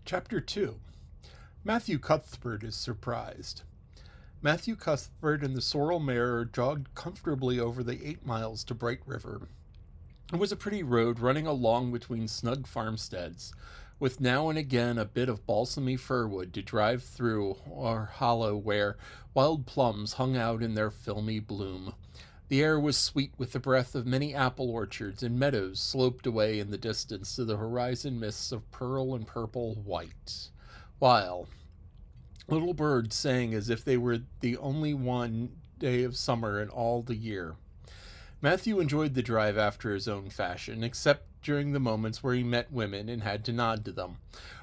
Chapter 2. Matthew Cuthbert is surprised. Matthew Cuthbert and the sorrel mare jogged comfortably over the 8 miles to Bright River. It was a pretty road running along between snug farmsteads, with now and again a bit of balsamy firwood to drive through or hollow where wild plums hung out in their filmy bloom. The air was sweet with the breath of many apple orchards, and meadows sloped away in the distance to the horizon mists of pearl and purple white, while little birds sang as if they were the only one day of summer in all the year. Matthew enjoyed the drive after his own fashion, except during the moments where he met women and had to nod to them.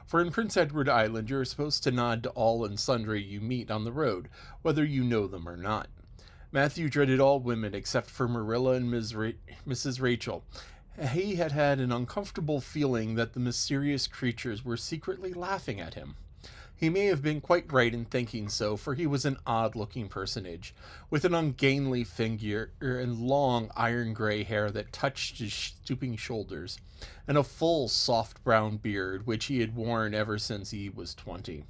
For in Prince Edward Island you are supposed to nod to all and sundry you meet on the road, whether you know them or not. Matthew dreaded all women except for Marilla and Mrs. Rachel. He had had an uncomfortable feeling that the mysterious creatures were secretly laughing at him. He may have been quite right in thinking so, for he was an odd-looking personage, with an ungainly figure and long iron-gray hair that touched his stooping shoulders, and a full, soft brown beard, which he had worn ever since he was 20.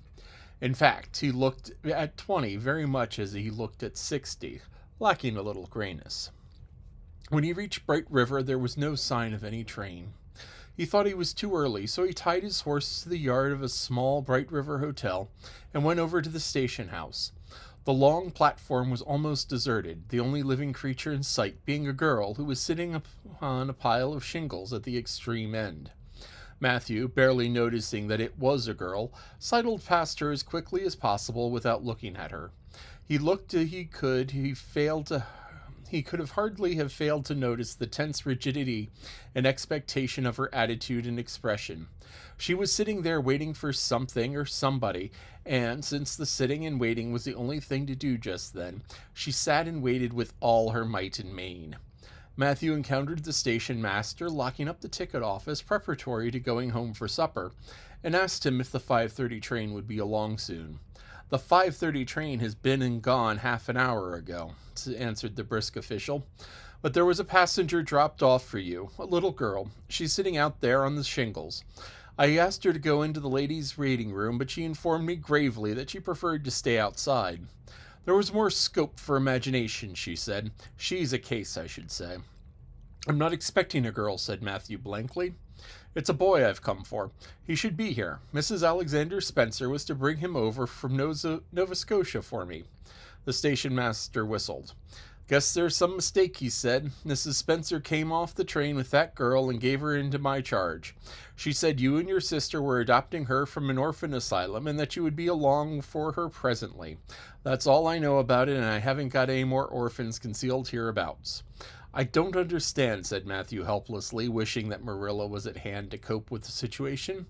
In fact, he looked at 20 very much as he looked at 60, lacking a little grayness. When he reached Bright River, there was no sign of any train. He thought he was too early, so he tied his horse to the yard of a small Bright River hotel and went over to the station house. The long platform was almost deserted, the only living creature in sight being a girl who was sitting upon a pile of shingles at the extreme end. Matthew, barely noticing that it was a girl, sidled past her as quickly as possible without looking at her. He looked he could have hardly have failed to notice the tense rigidity and expectation of her attitude and expression. She was sitting there waiting for something or somebody, and since the sitting and waiting was the only thing to do just then, she sat and waited with all her might and main. Matthew encountered the station master locking up the ticket office preparatory to going home for supper, and asked him if the 5:30 train would be along soon. "The 5:30 train has been and gone half an hour ago," answered the brisk official. "But there was a passenger dropped off for you, a little girl. She's sitting out there on the shingles. I asked her to go into the ladies' reading room, but she informed me gravely that she preferred to stay outside. There was more scope for imagination, she said. She's a case, I should say." "I'm not expecting a girl," said Matthew blankly. "It's a boy I've come for. He should be here. Mrs. Alexander Spencer was to bring him over from Nova Scotia for me." The station master whistled. "Guess there's some mistake," he said. "Mrs. Spencer came off the train with that girl and gave her into my charge. She said you and your sister were adopting her from an orphan asylum and that you would be along for her presently. That's all I know about it, and I haven't got any more orphans concealed hereabouts." "I don't understand," said Matthew helplessly, wishing that Marilla was at hand to cope with the situation.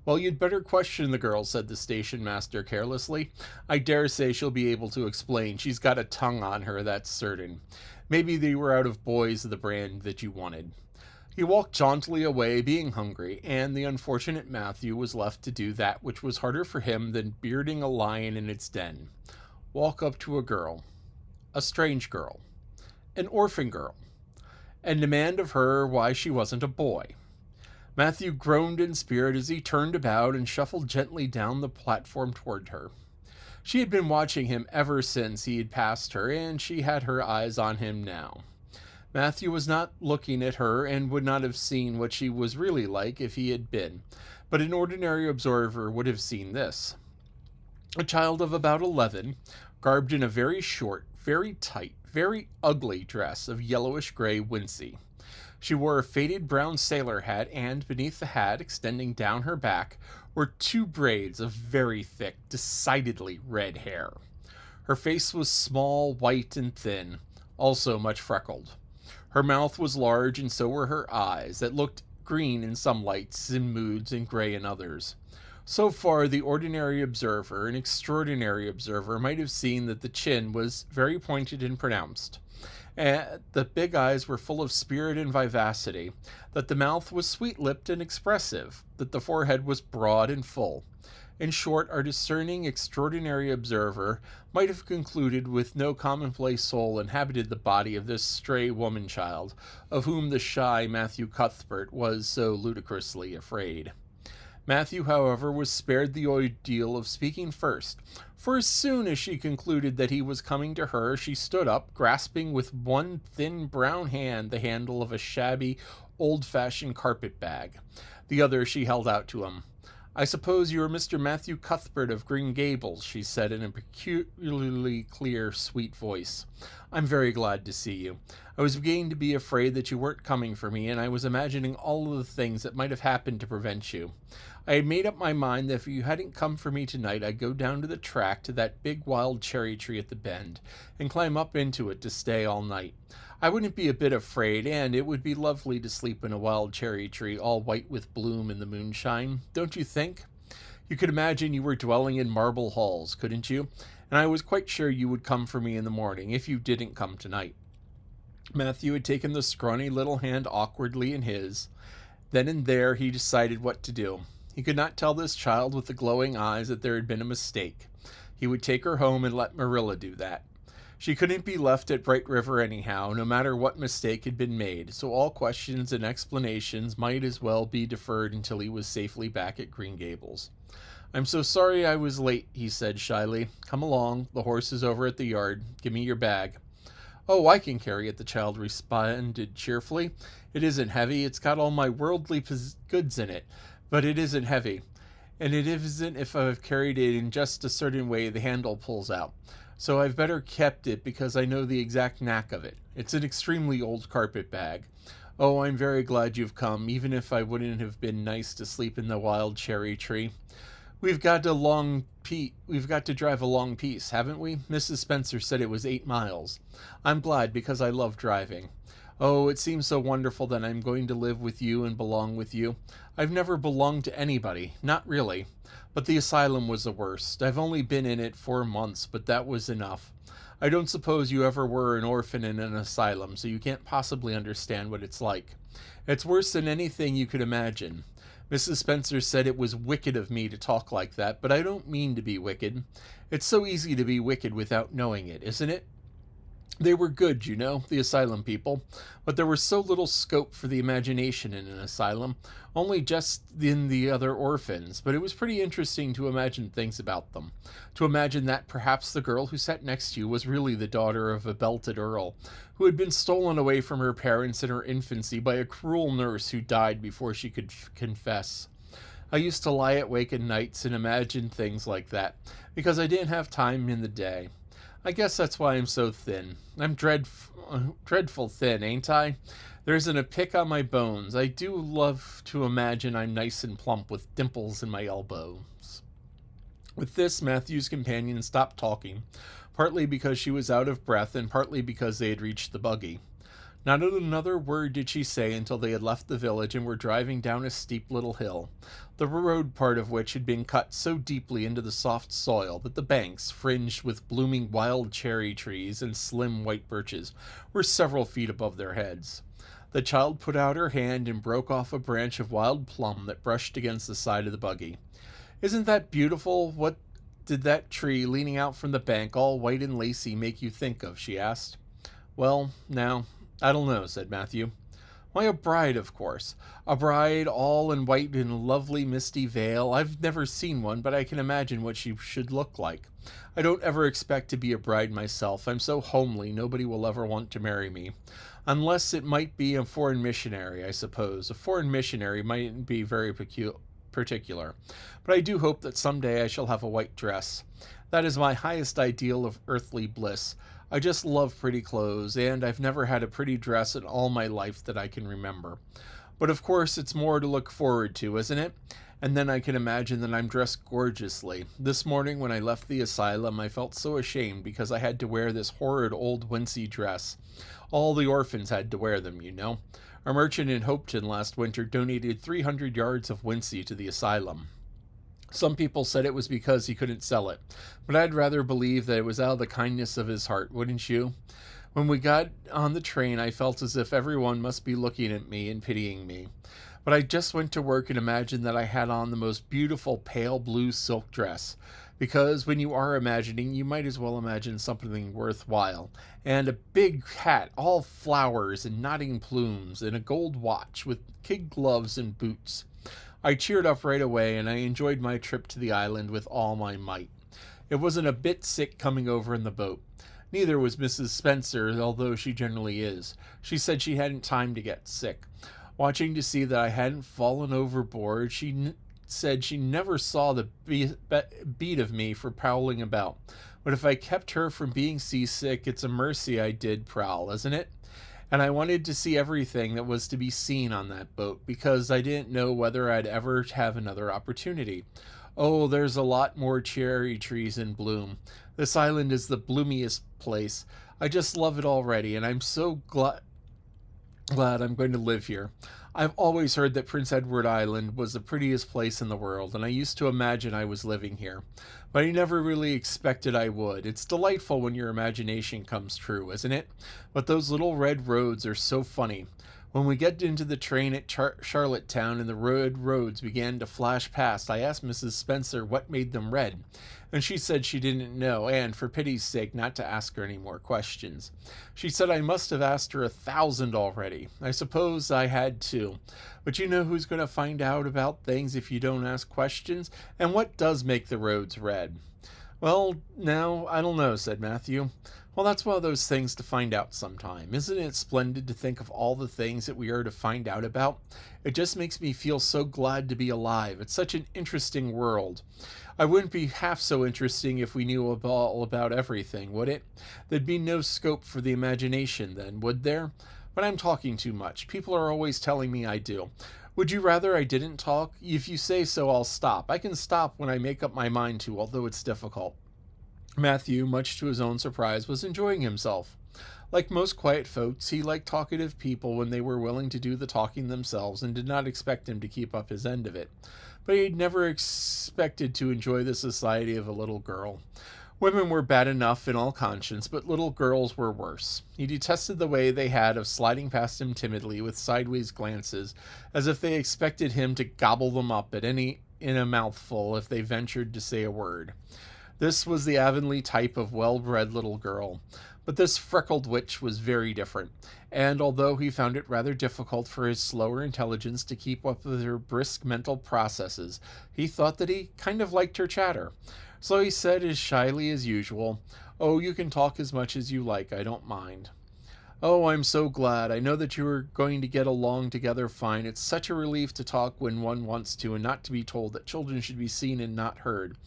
"Well, you'd better question the girl," said the station master carelessly. "I dare say she'll be able to explain. She's got a tongue on her, that's certain. Maybe they were out of boys of the brand that you wanted." He walked jauntily away, being hungry, and the unfortunate Matthew was left to do that which was harder for him than bearding a lion in its den. Walk up to a girl. A strange girl. An orphan girl. And demand of her why she wasn't a boy. Matthew groaned in spirit as he turned about and shuffled gently down the platform toward her. She had been watching him ever since he had passed her, and she had her eyes on him now. Matthew was not looking at her and would not have seen what she was really like if he had been, but an ordinary observer would have seen this. A child of about 11, garbed in a very short, very tight, very ugly dress of yellowish-gray wincey. She wore a faded brown sailor hat, and beneath the hat, extending down her back, were 2 braids of very thick, decidedly red hair. Her face was small, white, and thin, also much freckled. Her mouth was large, and so were her eyes, that looked green in some lights and moods and gray in others. So far, the ordinary observer, an extraordinary observer, might have seen that the chin was very pointed and pronounced, and the big eyes were full of spirit and vivacity, that the mouth was sweet-lipped and expressive, that the forehead was broad and full. In short, our discerning, extraordinary observer might have concluded with no commonplace soul inhabited the body of this stray woman-child, of whom the shy Matthew Cuthbert was so ludicrously afraid. Matthew, however, was spared the ordeal of speaking first, for as soon as she concluded that he was coming to her, she stood up, grasping with one thin brown hand the handle of a shabby, old-fashioned carpet bag. The other she held out to him. "I suppose you are Mr. Matthew Cuthbert of Green Gables," she said in a peculiarly clear, sweet voice. "I'm very glad to see you. I was beginning to be afraid that you weren't coming for me, and I was imagining all of the things that might have happened to prevent you. I had made up my mind that if you hadn't come for me tonight, I'd go down to the track to that big wild cherry tree at the bend, and climb up into it to stay all night. I wouldn't be a bit afraid, and it would be lovely to sleep in a wild cherry tree all white with bloom in the moonshine, don't you think? You could imagine you were dwelling in marble halls, couldn't you? And I was quite sure you would come for me in the morning, if you didn't come tonight." Matthew had taken the scrawny little hand awkwardly in his. Then and there he decided what to do. He could not tell this child with the glowing eyes that there had been a mistake. He would take her home and let Marilla do that. She couldn't be left at Bright River anyhow, no matter what mistake had been made, so all questions and explanations might as well be deferred until he was safely back at Green Gables. "I'm so sorry I was late," he said shyly. "Come along, the horse is over at the yard. Give me your bag." "Oh, I can carry it," the child responded cheerfully. "It isn't heavy. It's got all my worldly goods in it, but it isn't heavy. And it isn't if I've carried it in just a certain way the handle pulls out. So I've better kept it because I know the exact knack of it. It's an extremely old carpet bag. Oh, I'm very glad you've come, even if I wouldn't have been nice to sleep in the wild cherry tree. We've got to drive a long piece, haven't we? Mrs. Spencer said it was 8 miles. I'm glad because I love driving. Oh, it seems so wonderful that I'm going to live with you and belong with you. I've never belonged to anybody, not really. But the asylum was the worst. I've only been in it 4 months, but that was enough. I don't suppose you ever were an orphan in an asylum, so you can't possibly understand what it's like. It's worse than anything you could imagine. Mrs. Spencer said it was wicked of me to talk like that, but I don't mean to be wicked. It's so easy to be wicked without knowing it, isn't it? They were good, you know, the asylum people, but there was so little scope for the imagination in an asylum, only just in the other orphans, but it was pretty interesting to imagine things about them. To imagine that perhaps the girl who sat next to you was really the daughter of a belted earl, who had been stolen away from her parents in her infancy by a cruel nurse who died before she could confess. I used to lie awake at nights and imagine things like that, because I didn't have time in the day. I guess that's why I'm so thin. I'm dreadful thin, ain't I? There isn't a pick on my bones. I do love to imagine I'm nice and plump with dimples in my elbows." With this, Matthew's companion stopped talking, partly because she was out of breath and partly because they had reached the buggy. Not another word did she say until they had left the village and were driving down a steep little hill, the road part of which had been cut so deeply into the soft soil that the banks, fringed with blooming wild cherry trees and slim white birches, were several feet above their heads. The child put out her hand and broke off a branch of wild plum that brushed against the side of the buggy. "Isn't that beautiful? What did that tree leaning out from the bank, all white and lacy, make you think of?" she asked. "Well, now, I don't know," said Matthew. "Why, a bride, of course. A bride all in white in a lovely misty veil. I've never seen one, but I can imagine what she should look like. I don't ever expect to be a bride myself. I'm so homely, nobody will ever want to marry me. Unless it might be a foreign missionary, I suppose. A foreign missionary mightn't be very particular. But I do hope that someday I shall have a white dress. That is my highest ideal of earthly bliss. I just love pretty clothes, and I've never had a pretty dress in all my life that I can remember. But of course it's more to look forward to, isn't it? And then I can imagine that I'm dressed gorgeously. This morning when I left the asylum I felt so ashamed because I had to wear this horrid old wincey dress. All the orphans had to wear them, you know. A merchant in Hopeton last winter donated 300 yards of wincey to the asylum. Some people said it was because he couldn't sell it, but I'd rather believe that it was out of the kindness of his heart, wouldn't you? When we got on the train, I felt as if everyone must be looking at me and pitying me. But I just went to work and imagined that I had on the most beautiful pale blue silk dress, because when you are imagining, you might as well imagine something worthwhile, and a big hat, all flowers and nodding plumes, and a gold watch with kid gloves and boots. I cheered up right away, and I enjoyed my trip to the island with all my might. It wasn't a bit sick coming over in the boat. Neither was Mrs. Spencer, although she generally is. She said she hadn't time to get sick. Watching to see that I hadn't fallen overboard, she said she never saw the beat of me for prowling about. But if I kept her from being seasick, it's a mercy I did prowl, isn't it? And I wanted to see everything that was to be seen on that boat, because I didn't know whether I'd ever have another opportunity. Oh, there's a lot more cherry trees in bloom. This island is the bloomiest place. I just love it already, and I'm so glad I'm going to live here. I've always heard that Prince Edward Island was the prettiest place in the world, and I used to imagine I was living here. But I never really expected I would. It's delightful when your imagination comes true, isn't it? But those little red roads are so funny. When we get into the train at Charlottetown and the red roads began to flash past, I asked Mrs. Spencer what made them red, and she said she didn't know, and for pity's sake not to ask her any more questions. She said I must have asked her 1,000 already. I suppose I had too. But you know who's going to find out about things if you don't ask questions? And what does make the roads red? Well, now, I don't know, said Matthew. Well, that's one of those things to find out sometime. Isn't it splendid to think of all the things that we are to find out about? It just makes me feel so glad to be alive. It's such an interesting world. I wouldn't be half so interesting if we knew all about everything, would it? There'd be no scope for the imagination then, would there? But I'm talking too much. People are always telling me I do. Would you rather I didn't talk? If you say so, I'll stop. I can stop when I make up my mind to, although it's difficult. Matthew, much to his own surprise, was enjoying himself. Like most quiet folks, he liked talkative people when they were willing to do the talking themselves and did not expect him to keep up his end of it. But he'd never expected to enjoy the society of a little girl. Women were bad enough in all conscience, but little girls were worse. He detested the way they had of sliding past him timidly with sideways glances, as if they expected him to gobble them up in a mouthful if they ventured to say a word. This was the Avonlea type of well-bred little girl, but this freckled witch was very different, and although he found it rather difficult for his slower intelligence to keep up with her brisk mental processes, he thought that he kind of liked her chatter. So he said as shyly as usual, "Oh, you can talk as much as you like, I don't mind." "Oh, I'm so glad. I know that you are going to get along together fine. It's such a relief to talk when one wants to and not to be told that children should be seen and not heard.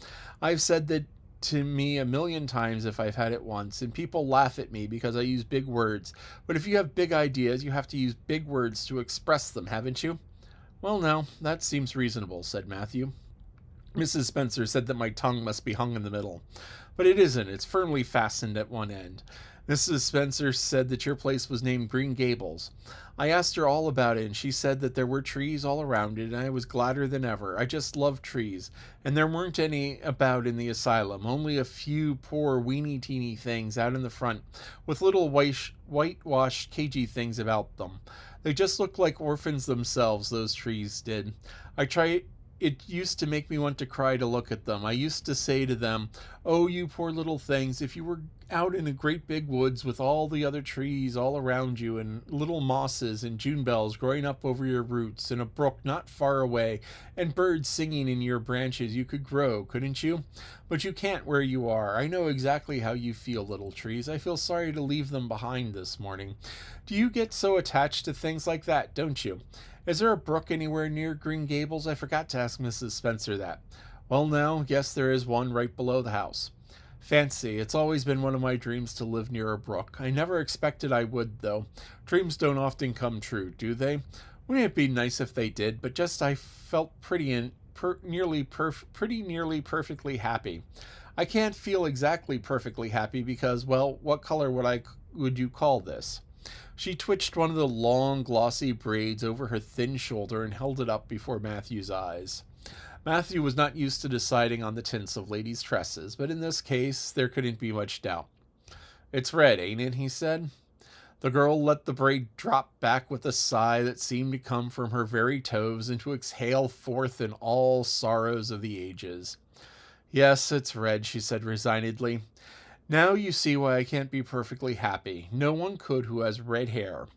I've said that to me a million times if I've had it once, and people laugh at me because I use big words. But if you have big ideas, you have to use big words to express them, haven't you?" "Well, now, that seems reasonable," said Matthew. Mrs. Spencer said that my tongue must be hung in the middle. "But it isn't. It's firmly fastened at one end. Mrs. Spencer said that your place was named Green Gables. I asked her all about it, and she said that there were trees all around it, and I was gladder than ever. I just love trees, and there weren't any about in the asylum, only a few poor weeny-teeny things out in the front, with little whitewashed cagey things about them. They just looked like orphans themselves, those trees did. It used to make me want to cry to look at them. I used to say to them, 'Oh, you poor little things, if you were out in a great big woods with all the other trees all around you and little mosses and June bells growing up over your roots and a brook not far away and birds singing in your branches, you could grow, couldn't you? But you can't where you are. I know exactly how you feel, little trees. I feel sorry to leave them behind this morning.' Do you get so attached to things like that, don't you? Is there a brook anywhere near Green Gables? I forgot to ask Mrs. Spencer that." "Well, now, yes, there is one right below the house." "Fancy, it's always been one of my dreams to live near a brook. I never expected I would, though. Dreams don't often come true, do they? Wouldn't it be nice if they did? But just I felt pretty nearly perfectly happy. I can't feel exactly perfectly happy because, well, what color would you call this?" She twitched one of the long, glossy braids over her thin shoulder and held it up before Matthew's eyes. Matthew was not used to deciding on the tints of ladies' tresses, but in this case there couldn't be much doubt. "It's red, ain't it?" he said. The girl let the braid drop back with a sigh that seemed to come from her very toes and to exhale forth in all sorrows of the ages. "Yes, it's red," she said resignedly. "Now you see why I can't be perfectly happy. No one could who has red hair.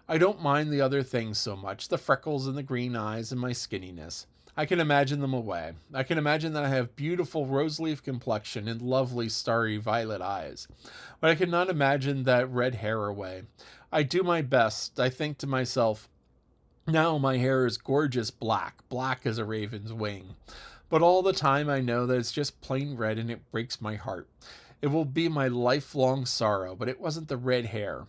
I don't mind the other things so much, the freckles and the green eyes and my skinniness. I can imagine them away. I can imagine that I have beautiful rose leaf complexion and lovely starry violet eyes. But I cannot imagine that red hair away. I do my best. I think to myself, now my hair is gorgeous black, black as a raven's wing. But all the time I know that it's just plain red and it breaks my heart. It will be my lifelong sorrow, but it wasn't the red hair.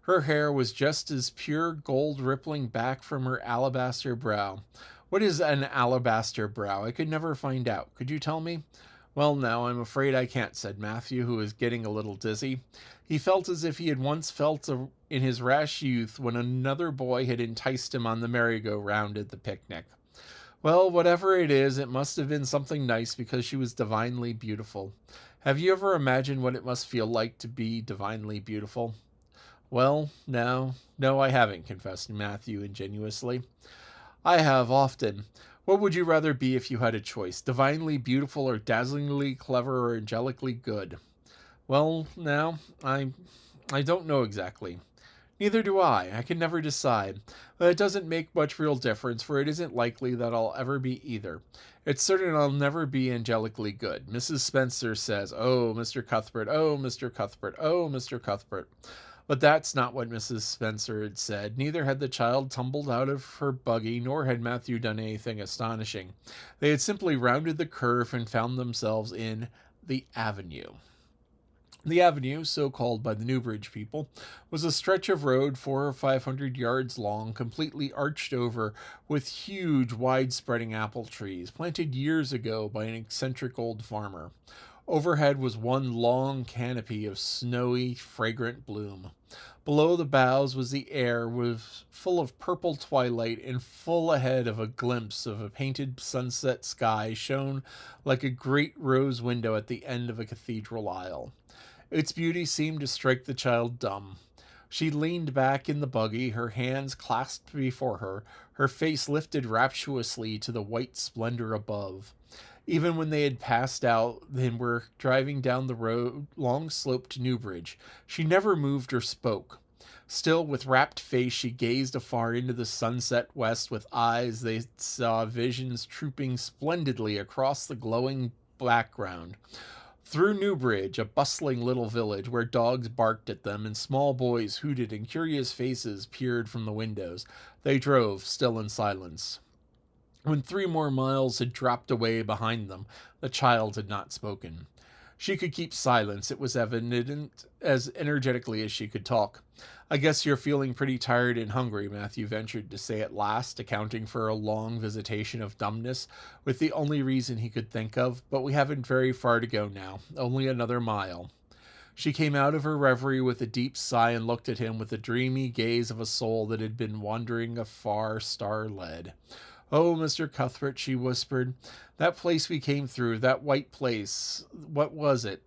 Her hair was just as pure gold rippling back from her alabaster brow. What is an alabaster brow? I could never find out. Could you tell me? Well, no, I'm afraid I can't, said Matthew, who was getting a little dizzy. He felt as if he had once felt in his rash youth when another boy had enticed him on the merry-go-round at the picnic. Well, whatever it is, it must have been something nice because she was divinely beautiful. Have you ever imagined what it must feel like to be divinely beautiful? Well, no, I haven't, confessed Matthew ingenuously. I have often. What would you rather be if you had a choice, divinely beautiful or dazzlingly clever or angelically good? Well, now, I don't know exactly. Neither do I. I can never decide. But it doesn't make much real difference, for it isn't likely that I'll ever be either. It's certain I'll never be angelically good. Mrs. Spencer says, "Oh, Mr. Cuthbert, oh, Mr. Cuthbert, oh, Mr. Cuthbert." But that's not what Mrs. Spencer had said. Neither had the child tumbled out of her buggy, nor had Matthew done anything astonishing. They had simply rounded the curve and found themselves in the avenue. The avenue, so called by the Newbridge people, was a stretch of road 400 or 500 yards long, completely arched over with huge, wide-spreading apple trees, planted years ago by an eccentric old farmer. Overhead was one long canopy of snowy, fragrant bloom. Below the boughs was the air, was full of purple twilight, and full ahead of a glimpse of a painted sunset sky shone like a great rose window at the end of a cathedral aisle. Its beauty seemed to strike the child dumb. She leaned back in the buggy, her hands clasped before her, her face lifted rapturously to the white splendor above. Even when they had passed out and were driving down the road, long slope to Newbridge, she never moved or spoke. Still, with rapt face, she gazed afar into the sunset west with eyes they saw visions trooping splendidly across the glowing background. Through Newbridge, a bustling little village where dogs barked at them and small boys hooted and curious faces peered from the windows, they drove, still in silence. When 3 more miles had dropped away behind them, the child had not spoken. She could keep silence, it was evident, as energetically as she could talk. "I guess you're feeling pretty tired and hungry," Matthew ventured to say at last, accounting for a long visitation of dumbness, with the only reason he could think of. "But we haven't very far to go now, only another mile." She came out of her reverie with a deep sigh and looked at him with the dreamy gaze of a soul that had been wandering afar, star-led. "Oh, Mr. Cuthbert," she whispered, "that place we came through, that white place, what was it?"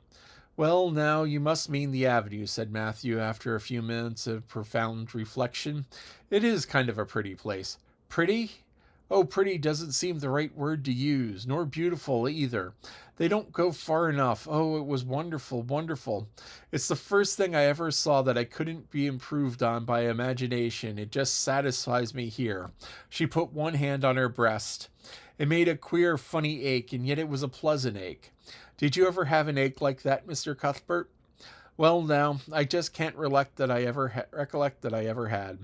"Well, now, you must mean the avenue," said Matthew after a few minutes of profound reflection. "It is kind of a pretty place." "Pretty? Oh, pretty doesn't seem the right word to use, nor beautiful either. They don't go far enough. Oh, it was wonderful, wonderful. It's the first thing I ever saw that I couldn't be improved on by imagination. It just satisfies me here." She put one hand on her breast. It made a queer, funny ache, and yet it was a pleasant ache. "Did you ever have an ache like that, Mr. Cuthbert?" "Well, now, I just can't recollect that I ever had.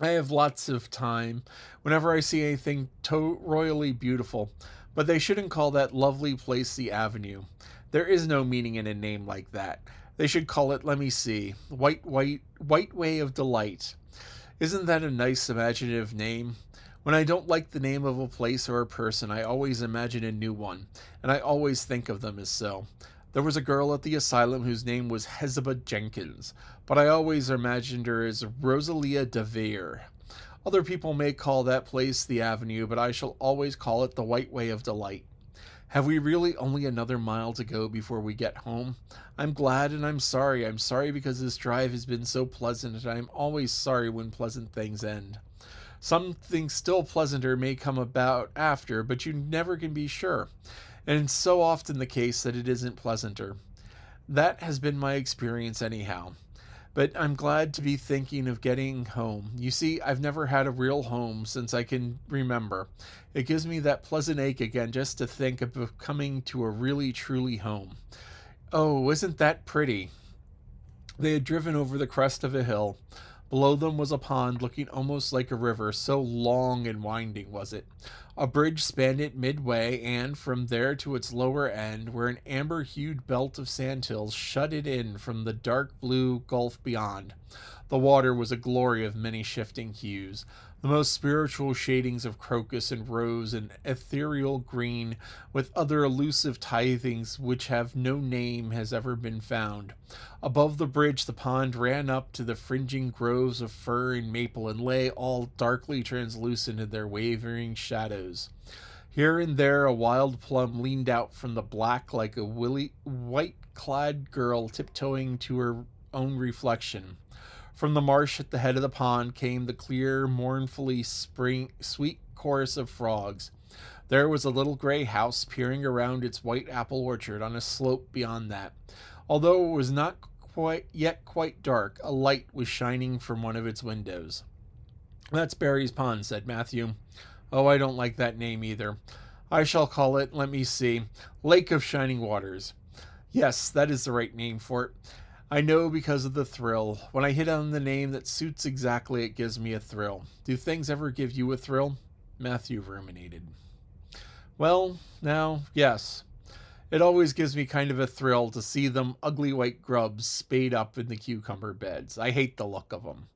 I have lots of time whenever I see anything royally beautiful, but they shouldn't call that lovely place the Avenue. There is no meaning in a name like that. They should call it, let me see, White Way of Delight. Isn't that a nice imaginative name? When I don't like the name of a place or a person, I always imagine a new one, and I always think of them as so. There was a girl at the asylum whose name was Hezebah Jenkins, but I always imagined her as Rosalia de Vere. Other people may call that place the Avenue, but I shall always call it the White Way of Delight. Have we really only another mile to go before we get home? I'm glad and I'm sorry. I'm sorry because this drive has been so pleasant, and I'm always sorry when pleasant things end. Something still pleasanter may come about after, but you never can be sure. And it's so often the case that it isn't pleasanter. That has been my experience anyhow. but I'm glad to be thinking of getting home. You see, I've never had a real home since I can remember. It gives me that pleasant ache again just to think of coming to a really, truly home. Oh, isn't that pretty? They had driven over the crest of a hill. Below them was a pond looking almost like a river, so long and winding was it. A bridge spanned it midway, and from there to its lower end, where an amber hued belt of sandhills shut it in from the dark blue gulf beyond. The water was a glory of many shifting hues, the most spiritual shadings of crocus and rose and ethereal green, with other elusive tithings which have no name has ever been found. Above the bridge the pond ran up to the fringing groves of fir and maple and lay all darkly translucent in their wavering shadows. Here and there a wild plum leaned out from the black like a white clad girl tiptoeing to her own reflection. From the marsh at the head of the pond came the clear, mournfully sweet chorus of frogs. There was a little gray house peering around its white apple orchard on a slope beyond that. Although it was not quite dark, a light was shining from one of its windows. That's Barry's Pond, said Matthew. Oh, I don't like that name either. I shall call it, let me see, Lake of Shining Waters. Yes, that is the right name for it. I know because of the thrill. When I hit on the name that suits exactly, it gives me a thrill. Do things ever give you a thrill? Matthew ruminated. Well, now, yes. It always gives me kind of a thrill to see them ugly white grubs spayed up in the cucumber beds. I hate the look of them.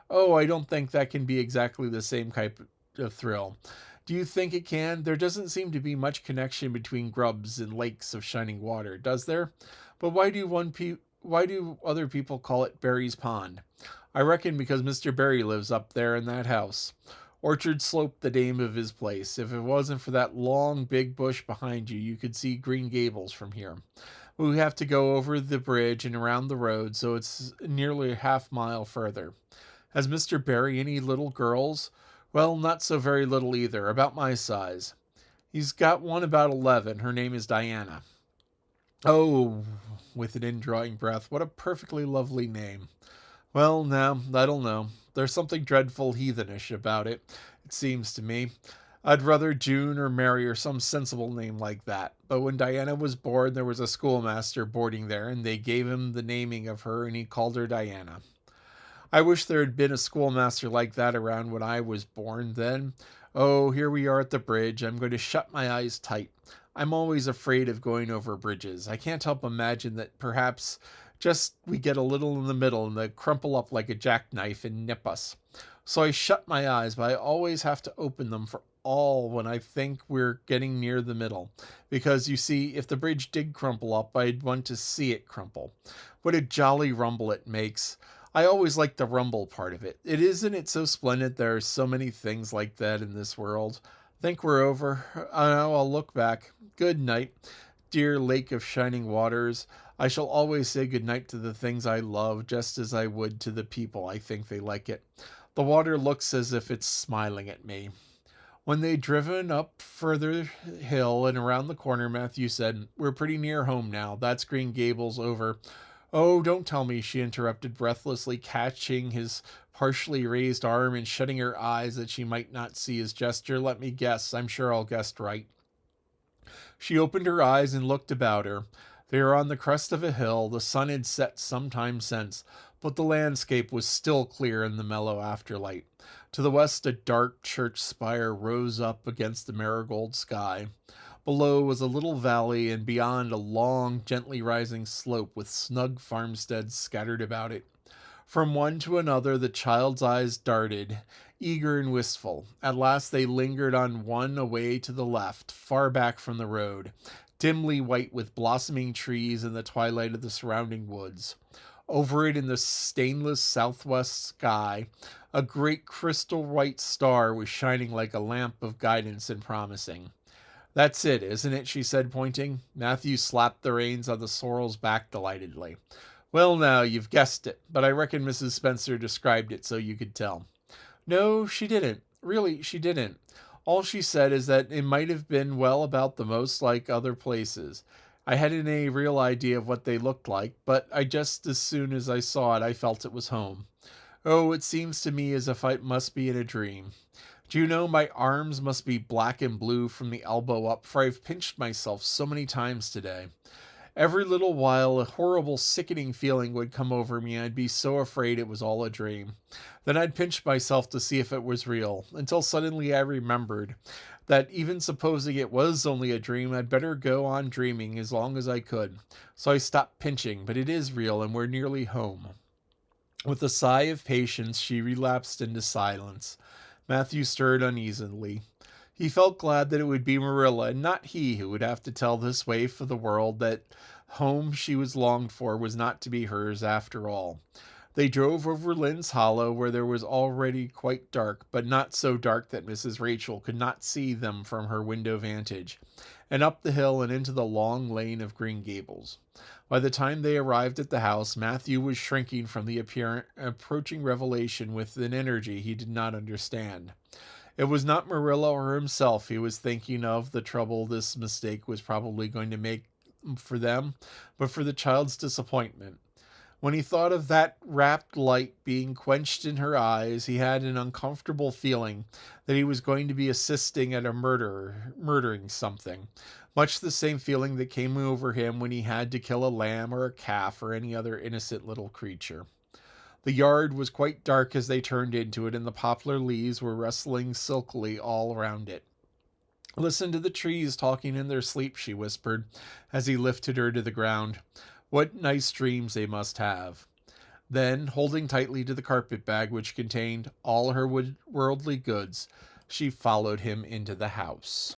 Oh, I don't think that can be exactly the same type of thrill. Do you think it can? There doesn't seem to be much connection between grubs and lakes of shining water, does there? But why do other people call it Barry's Pond? I reckon because Mr. Barry lives up there in that house. Orchard Slope, the name of his place. If it wasn't for that long, big bush behind you, you could see Green Gables from here. We have to go over the bridge and around the road, so it's nearly a half mile further. Has Mr. Barry any little girls? Well, not so very little either, about my size. He's got one about 11. Her name is Diana. Oh, with an indrawing breath, what a perfectly lovely name. Well, now, I don't know. There's something dreadful heathenish about it, it seems to me. I'd rather June or Mary or some sensible name like that. But when Diana was born, there was a schoolmaster boarding there, and they gave him the naming of her, and he called her Diana. I wish there had been a schoolmaster like that around when I was born then. Oh, here we are at the bridge. I'm going to shut my eyes tight. I'm always afraid of going over bridges. I can't help imagine that perhaps just we get a little in the middle and they crumple up like a jackknife and nip us. So I shut my eyes, but I always have to open them for all when I think we're getting near the middle. Because you see, if the bridge did crumple up, I'd want to see it crumple. What a jolly rumble it makes. I always like the rumble part of it. Isn't it so splendid there are so many things like that in this world? Think we're over. I'll look back. Good night, dear lake of shining waters. I shall always say good night to the things I love, just as I would to the people I think they like it. The water looks as if it's smiling at me. When they'd driven up further hill and around the corner, Matthew said, We're pretty near home now. That's Green Gables over. Oh, don't tell me, she interrupted breathlessly, catching his partially raised arm and shutting her eyes that she might not see his gesture. Let me guess. I'm sure I'll guess right. She opened her eyes and looked about her. They were on the crest of a hill. The sun had set some time since, but the landscape was still clear in the mellow afterlight. To the west, a dark church spire rose up against the marigold sky. Below was a little valley, and beyond a long, gently rising slope with snug farmsteads scattered about it. From one to another the child's eyes darted, eager and wistful. At last they lingered on one away to the left, far back from the road, dimly white with blossoming trees in the twilight of the surrounding woods. Over it in the stainless southwest sky, a great crystal white star was shining like a lamp of guidance and promising. That's it, isn't it? She said, pointing. Matthew slapped the reins on the sorrel's back delightedly. Well, now, you've guessed it, but I reckon Mrs. Spencer described it so you could tell. No, she didn't. Really, she didn't. All she said is that it might have been well about the most like other places. I hadn't any real idea of what they looked like, but I just as soon as I saw it, I felt it was home. Oh, it seems to me as if I must be in a dream. Do you know my arms must be black and blue from the elbow up, for I've pinched myself so many times today. Every little while, a horrible, sickening feeling would come over me, and I'd be so afraid it was all a dream. Then I'd pinch myself to see if it was real, until suddenly I remembered that even supposing it was only a dream, I'd better go on dreaming as long as I could. So I stopped pinching, but it is real, and we're nearly home. With a sigh of patience, she relapsed into silence. Matthew stirred uneasily. He felt glad that it would be Marilla and not he who would have to tell this waif of the world that home she was longed for was not to be hers after all. They drove over Lynn's Hollow, where there was already quite dark, but not so dark that Mrs. Rachel could not see them from her window vantage, and up the hill and into the long lane of Green Gables. By the time they arrived at the house, Matthew was shrinking from the approaching revelation with an energy he did not understand. It was not Marilla or himself he was thinking of the trouble this mistake was probably going to make for them, but for the child's disappointment. When he thought of that rapt light being quenched in her eyes, he had an uncomfortable feeling that he was going to be assisting at a murdering something, much the same feeling that came over him when he had to kill a lamb or a calf or any other innocent little creature. The yard was quite dark as they turned into it, and the poplar leaves were rustling silkily all around it. Listen to the trees talking in their sleep, she whispered, as he lifted her to the ground. What nice dreams they must have. Then, holding tightly to the carpet bag which contained all her worldly goods, she followed him into the house.